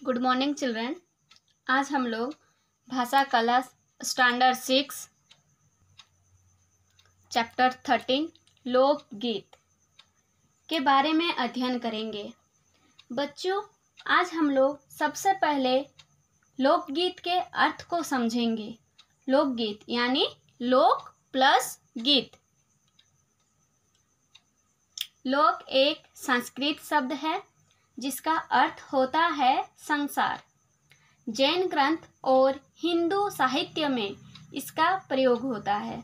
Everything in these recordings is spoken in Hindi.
Good morning children. आज हम लोग भाषा कला स्टैंडर्ड 6 चैप्टर 13 लोकगीत के बारे में अध्ययन करेंगे। बच्चों, आज हम लोग सबसे पहले लोकगीत के अर्थ को समझेंगे। लोकगीत यानी लोक प्लस गीत। लोक एक संस्कृत शब्द है जिसका अर्थ होता है संसार। जैन ग्रंथ और हिंदू साहित्य में इसका प्रयोग होता है।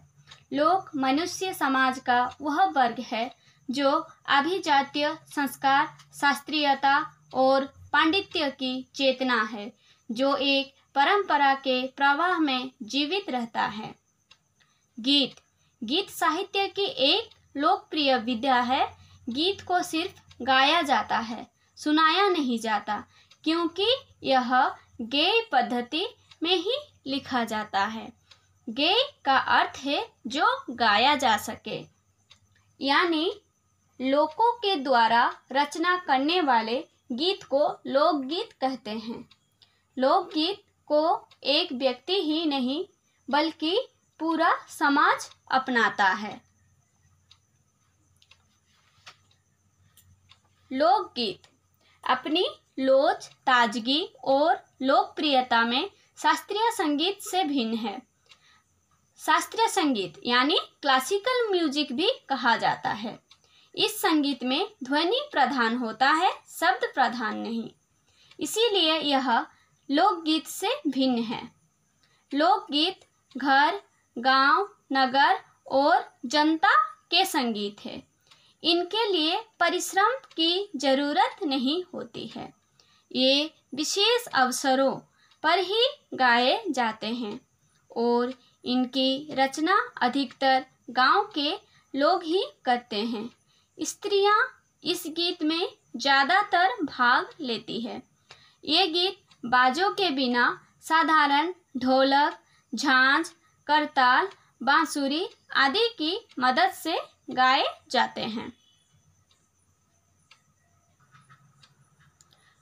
लोक मनुष्य समाज का वह वर्ग है जो अभिजात्य संस्कार, शास्त्रीयता और पांडित्य की चेतना है, जो एक परंपरा के प्रवाह में जीवित रहता है। गीत साहित्य की एक लोकप्रिय विधा है। गीत को सिर्फ गाया जाता है, सुनाया नहीं जाता, क्योंकि यह गेय पद्धति में ही लिखा जाता है। गेय का अर्थ है जो गाया जा सके, यानी लोकों के द्वारा रचना करने वाले गीत को लोकगीत कहते हैं। लोकगीत को एक व्यक्ति ही नहीं बल्कि पूरा समाज अपनाता है। लोकगीत अपनी लोच, ताजगी और लोकप्रियता में शास्त्रीय संगीत से भिन्न है। शास्त्रीय संगीत यानी क्लासिकल म्यूजिक भी कहा जाता है। इस संगीत में ध्वनि प्रधान होता है, शब्द प्रधान नहीं। इसीलिए यह लोकगीत से भिन्न है। लोकगीत घर, गांव, नगर और जनता के संगीत है। इनके लिए परिश्रम की जरूरत नहीं होती है। ये विशेष अवसरों पर ही गाए जाते हैं और इनकी रचना अधिकतर गांव के लोग ही करते हैं। स्त्रियां इस गीत में ज़्यादातर भाग लेती है। ये गीत बाजों के बिना साधारण ढोलक, झांझ, करताल, बांसुरी आदि की मदद से गाए जाते हैं।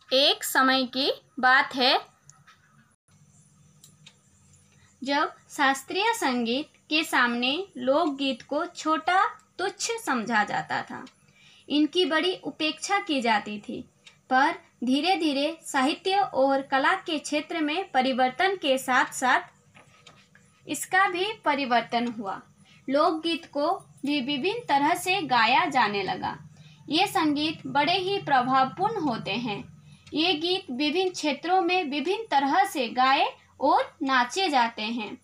एक समय की बात है जब शास्त्रीय संगीत के सामने लोकगीत को छोटा, तुच्छ समझा जाता था। इनकी बड़ी उपेक्षा की जाती थी, पर धीरे धीरे साहित्य और कला के क्षेत्र में परिवर्तन के साथ साथ इसका भी परिवर्तन हुआ। लोकगीत को भी विभिन्न तरह से गाया जाने लगा। ये संगीत बड़े ही प्रभावपूर्ण होते हैं। ये गीत विभिन्न क्षेत्रों में विभिन्न तरह से गाए और नाचे जाते हैं।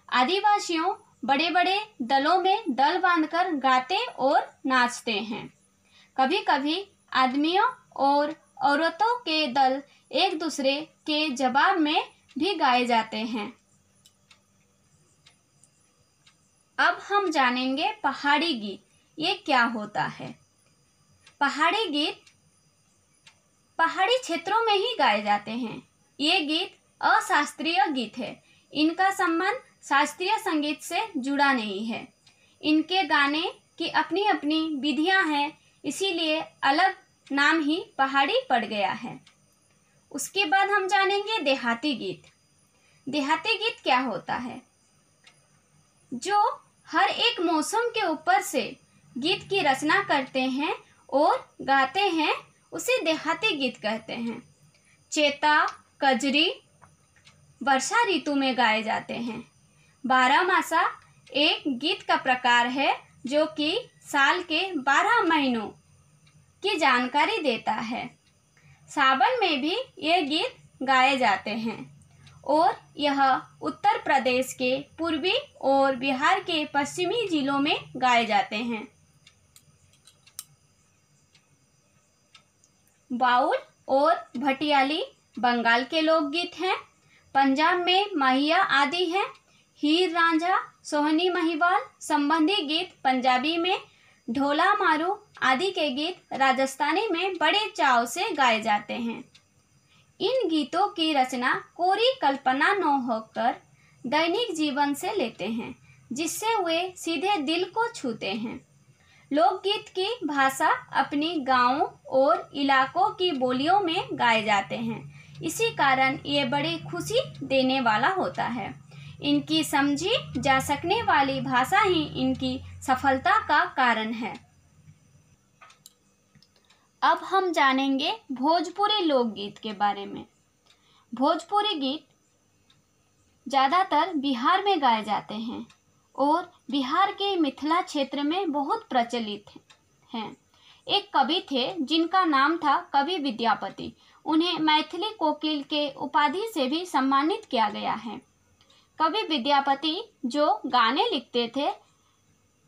आदिवासियों बड़े बड़े दलों में दल बांधकर गाते और नाचते हैं। कभी कभी आदमियों और औरतों के दल एक दूसरे के जवाब में भी गाए जाते हैं। अब हम जानेंगे पहाड़ी गीत ये क्या होता है। पहाड़ी गीत पहाड़ी क्षेत्रों में ही गाए जाते हैं। ये गीत अशास्त्रीय गीत है। इनका संबंध शास्त्रीय संगीत से जुड़ा नहीं है। इनके गाने की अपनी अपनी विधियां हैं, इसीलिए अलग नाम ही पहाड़ी पड़ गया है। उसके बाद हम जानेंगे देहाती गीत। देहाती गीत क्या होता है? जो हर एक मौसम के ऊपर से गीत की रचना करते हैं और गाते हैं, उसे देहाती गीत कहते हैं। चेता, कजरी वर्षा ऋतु में गाए जाते हैं। बारहमासा एक गीत का प्रकार है जो कि साल के 12 महीनों की जानकारी देता है। सावन में भी ये गीत गाए जाते हैं और यह उत्तर प्रदेश के पूर्वी और बिहार के पश्चिमी जिलों में गाए जाते हैं। बाउल और भटियाली बंगाल के लोकगीत हैं। पंजाब में महिया आदि हैं। हीर रांझा, सोहनी महिवाल संबंधी गीत पंजाबी में, ढोला मारू आदि के गीत राजस्थानी में बड़े चाव से गाए जाते हैं। इन गीतों की रचना कोरी कल्पना न होकर दैनिक जीवन से लेते हैं, जिससे वे सीधे दिल को छूते हैं। लोकगीत की भाषा अपनी गांवों और इलाकों की बोलियों में गाए जाते हैं। इसी कारण ये बड़ी खुशी देने वाला होता है। इनकी समझी जा सकने वाली भाषा ही इनकी सफलता का कारण है। अब हम जानेंगे भोजपुरी लोकगीत के बारे में। भोजपुरी गीत ज़्यादातर बिहार में गाए जाते हैं और बिहार के मिथिला क्षेत्र में बहुत प्रचलित हैं। एक कवि थे जिनका नाम था कवि विद्यापति। उन्हें मैथिली कोकिल के उपाधि से भी सम्मानित किया गया है। कवि विद्यापति जो गाने लिखते थे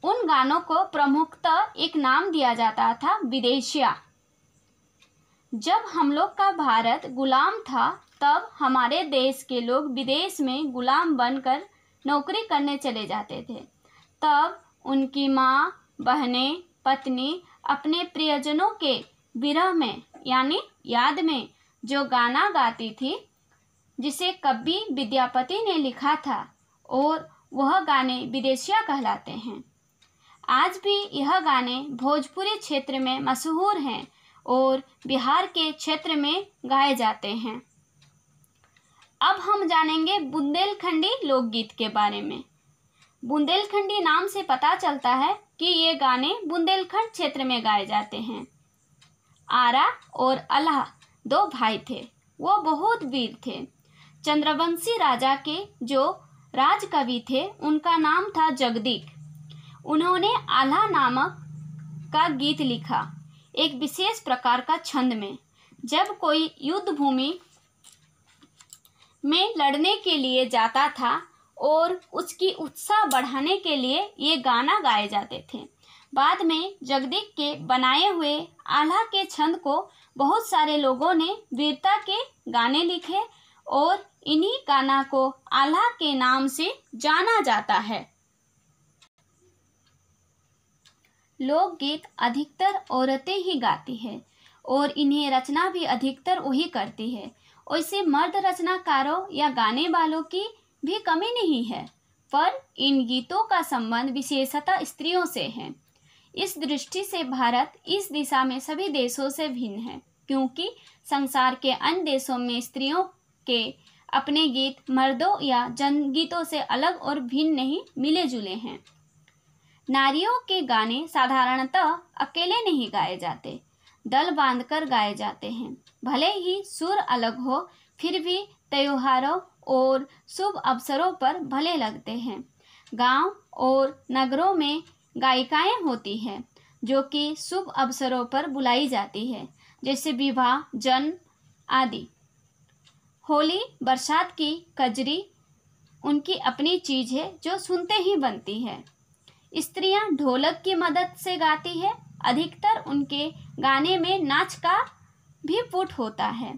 उन गानों को प्रमुखतः एक नाम दिया जाता था विदेशिया। जब हम लोग का भारत गुलाम था तब हमारे देश के लोग विदेश में गुलाम बनकर नौकरी करने चले जाते थे। तब उनकी माँ, बहनें, पत्नी अपने प्रियजनों के विरह में यानी याद में जो गाना गाती थी जिसे कवि विद्यापति ने लिखा था और वह गाने विदेशिया कहलाते हैं। आज भी यह गाने भोजपुरी क्षेत्र में मशहूर हैं और बिहार के क्षेत्र में गाए जाते हैं। अब हम जानेंगे बुंदेलखंडी लोकगीत के बारे में। बुंदेलखंडी नाम से पता चलता है कि ये गाने बुंदेलखंड क्षेत्र में गाए जाते हैं। आरा और अल्लाह दो भाई थे। वो बहुत वीर थे। चंद्रवंशी राजा के जो राजकवि थे उनका नाम था जगदीक। उन्होंने आल्हा नामक का गीत लिखा, एक विशेष प्रकार का छंद में। जब कोई युद्ध भूमि में लड़ने के लिए जाता था और उसकी उत्साह बढ़ाने के लिए ये गाना गाए जाते थे। बाद में जगदीक के बनाए हुए आल्हा के छंद को बहुत सारे लोगों ने वीरता के गाने लिखे और इन्हीं गाना को आल्हा के नाम से जाना जाता है। लोकगीत अधिकतर औरतें ही गाती है और इन्हें रचना भी अधिकतर वही करती है। वैसे मर्द रचनाकारों या गाने वालों की भी कमी नहीं है, पर इन गीतों का संबंध विशेषतः स्त्रियों से है। इस दृष्टि से भारत इस दिशा में सभी देशों से भिन्न है, क्योंकि संसार के अन्य देशों में स्त्रियों के अपने गीत मर्दों या जनगीतों से अलग और भिन्न नहीं मिले जुले हैं। नारियों के गाने साधारणतः अकेले नहीं गाए जाते, दल बांधकर गाए जाते हैं। भले ही सुर अलग हो, फिर भी त्योहारों और शुभ अवसरों पर भले लगते हैं। गांव और नगरों में गायिकाएं होती हैं जो कि शुभ अवसरों पर बुलाई जाती है, जैसे विवाह, जन्म आदि। होली, बरसात की कजरी उनकी अपनी चीज़ है जो सुनते ही बनती है। स्त्रियां ढोलक की मदद से गाती है। अधिकतर उनके गाने में नाच का भी पुट होता है।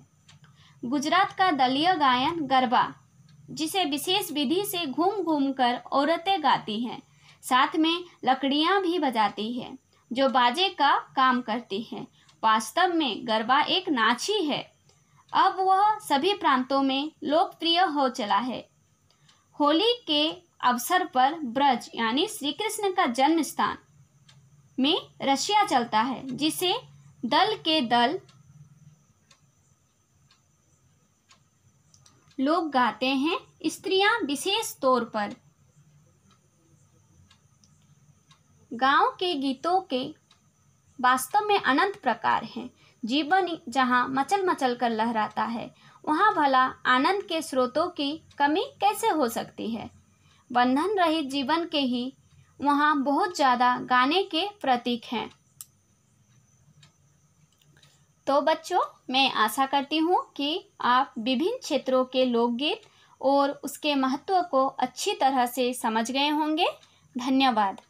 गुजरात का दलीय गायन गरबा, जिसे विशेष विधि से घूम घूम कर औरतें गाती हैं, साथ में लकड़ियां भी बजाती है जो बाजे का काम करती हैं। वास्तव में गरबा एक नाच ही है। अब वह सभी प्रांतों में लोकप्रिय हो चला है। होली के अवसर पर ब्रज यानी श्री कृष्ण का जन्म स्थान में रसिया चलता है, जिसे दल के दल लोग गाते हैं। स्त्रियां विशेष तौर पर गांव के गीतों के वास्तव में अनंत प्रकार हैं। जीवन जहां मचल मचल कर लहराता है, वहां भला आनंद के स्रोतों की कमी कैसे हो सकती है। बंधन रहित जीवन के ही वहाँ बहुत ज़्यादा गाने के प्रतीक हैं। तो बच्चों, मैं आशा करती हूँ कि आप विभिन्न क्षेत्रों के लोकगीत और उसके महत्व को अच्छी तरह से समझ गए होंगे। धन्यवाद।